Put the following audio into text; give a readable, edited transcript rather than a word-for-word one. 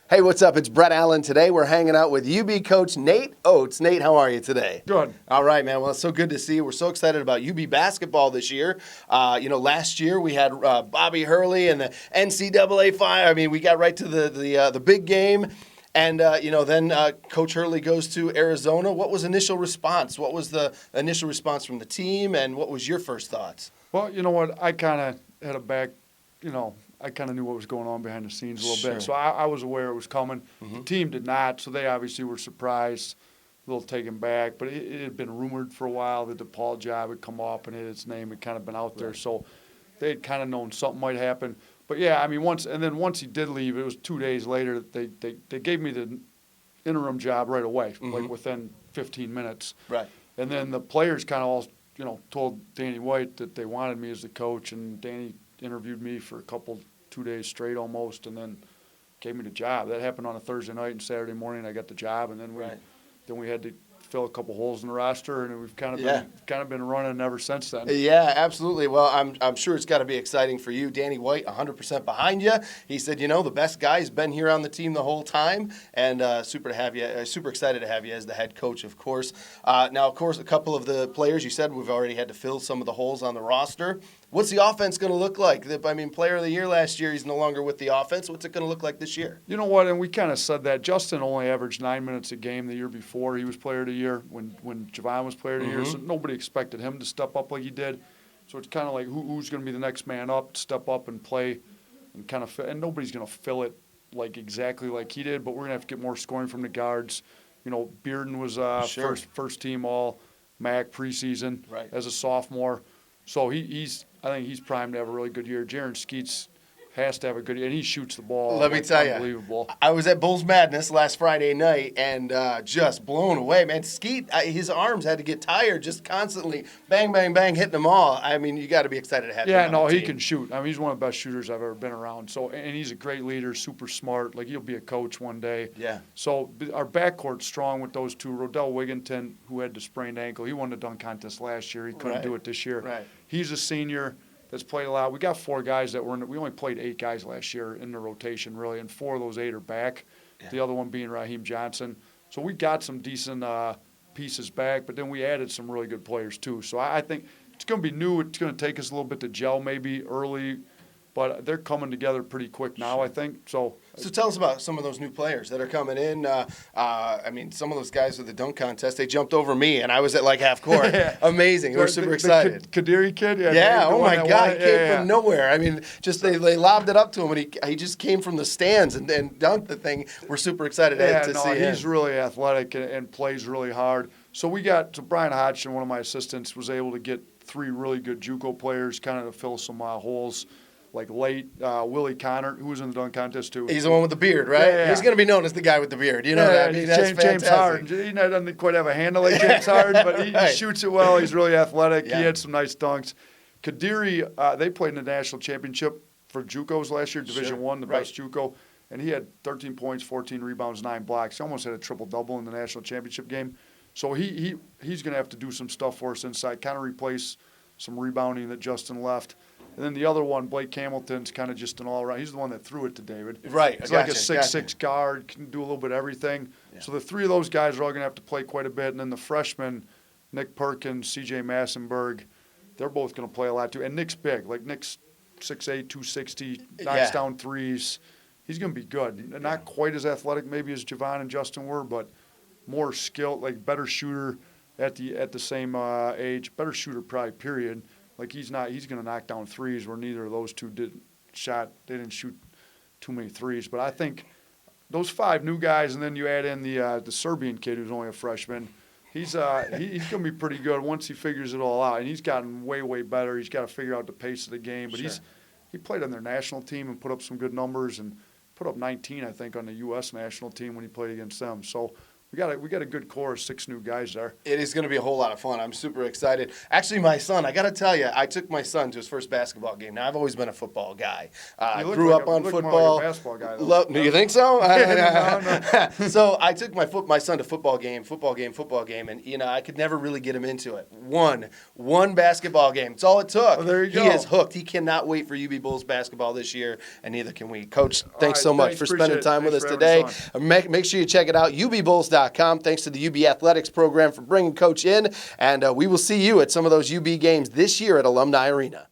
Hey, what's up? It's Brett Allen. Today we're hanging out with UB coach Nate Oates. Nate, how are you today? Good. All right, man. Well, it's so good to see you. We're so excited about UB basketball this year. Last year we had Bobby Hurley and the NCAA fire. I mean, we got right to the big game. And, then Coach Hurley goes to Arizona. What was initial response? What was the initial response from the team, and what was your first thoughts? Well, you know what? I kind of had a back, I kind of knew what was going on behind the scenes a little bit. So I was aware it was coming. Mm-hmm. The team did not, so they obviously were surprised, a little taken back. But it had been rumored for a while that the DePaul job had come up and its name had kind of been out there. So they had kind of known something might happen. But, yeah, I mean, once he did leave, it was 2 days later that they gave me the interim job right away, like within 15 minutes. Right. And then the players kind of all, told Danny White that they wanted me as the coach, and Danny interviewed me for 2 days straight almost, and then gave me the job. That happened on a Thursday night, and Saturday morning I got the job, and then we had to fill a couple holes in the roster, and we've kind of been running ever since then. Yeah, absolutely. Well, I'm sure it's got to be exciting for you. Danny White, 100% behind you. He said, the best guy's been here on the team the whole time, and super excited to have you as the head coach, of course. Now, of course, a couple of the players you said we've already had to fill some of the holes on the roster. What's the offense going to look like? I mean, player of the year last year, he's no longer with the offense. What's it going to look like this year? You know what? And we kind of said that. Justin only averaged 9 minutes a game the year before he was player of the year, when Javon was player of the year. So nobody expected him to step up like he did. So it's kind of like who's going to be the next man up, step up and play, and kind of and nobody's going to fill it like exactly like he did. But we're going to have to get more scoring from the guards. Bearden was first team all MAC preseason as a sophomore. So I think he's primed to have a really good year. Jaren Skeets has to have a good year, and he shoots the ball. Let me tell you, I was at Bulls Madness last Friday night and just blown away, man. Skeet, his arms had to get tired just constantly bang, bang, bang, hitting them all. I mean, you got to be excited to have him on the team. He can shoot. I mean, he's one of the best shooters I've ever been around. So, and he's a great leader, super smart. Like, he'll be a coach one day. Yeah. So our backcourt's strong with those two. Rodell Wigginton, who had the sprained ankle, he won the dunk contest last year. He couldn't do it this year. Right. He's a senior that's played a lot. We got 4 guys that we only played 8 guys last year in the rotation, really, and 4 of those 8 are back, the other one being Raheem Johnson. So we got some decent pieces back, but then we added some really good players too. So I think it's going to be new. It's going to take us a little bit to gel maybe early, but they're coming together pretty quick now, I think. So tell us about some of those new players that are coming in. I mean, some of those guys with the dunk contest, they jumped over me, and I was at like half court. Amazing. We're super excited. The Kadiri kid? Yeah, oh my God, he came from nowhere. I mean, just they lobbed it up to him, and he just came from the stands and dunked the thing. We're super excited to see him. He's really athletic and plays really hard. So Brian Hodgson, one of my assistants, was able to get 3 really good JUCO players kind of to fill some holes. Like Willie Connor, who was in the dunk contest too. He's the one with the beard, right? Yeah. He's going to be known as the guy with the beard. You know that? I mean, that's James Harden. He doesn't quite have a handle like James Harden, but he shoots it well. He's really athletic. Yeah. He had some nice dunks. Kadiri, they played in the national championship for JUCOs last year, Division I, the best JUCO, and he had 13 points, 14 rebounds, 9 blocks. He almost had a triple-double in the national championship game. So he's going to have to do some stuff for us inside, kind of replace some rebounding that Justin left. And then the other one, Blake Hamilton's kind of just an all-around. He's the one that threw it to David. Right. He's like a 6'6" guard, can do a little bit of everything. Yeah. So the 3 of those guys are all going to have to play quite a bit. And then the freshmen, Nick Perkins, C.J. Massenberg, they're both going to play a lot too. And Nick's big. Like Nick's 6'8", 260, knocks down threes. He's going to be good. Not quite as athletic maybe as Javon and Justin were, but more skilled, like better shooter at the same age. Better shooter probably, period. Like he's going to knock down threes where neither of those two they didn't shoot too many threes. But I think those 5 new guys, and then you add in the Serbian kid who's only a freshman, he's going to be pretty good once he figures it all out. And he's gotten way, way better. He's got to figure out the pace of the game. But he played on their national team and put up some good numbers and put up 19, I think, on the U.S. national team when he played against them. So we got a good core of 6 new guys there. It is going to be a whole lot of fun. I'm super excited. Actually, my son, I got to tell you, I took my son to his first basketball game. Now, I've always been a football guy. Grew up on football. More like a basketball guy, though. Do you think so? No. So I took my son to football game, and I could never really get him into it. One basketball game. It's all it took. Oh, there you go. He is hooked. He cannot wait for UB Bulls basketball this year, and neither can we. Coach, thanks so much for spending time with us today. Make sure you check it out, ubbulls.com. Thanks to the UB Athletics program for bringing Coach in, and we will see you at some of those UB games this year at Alumni Arena.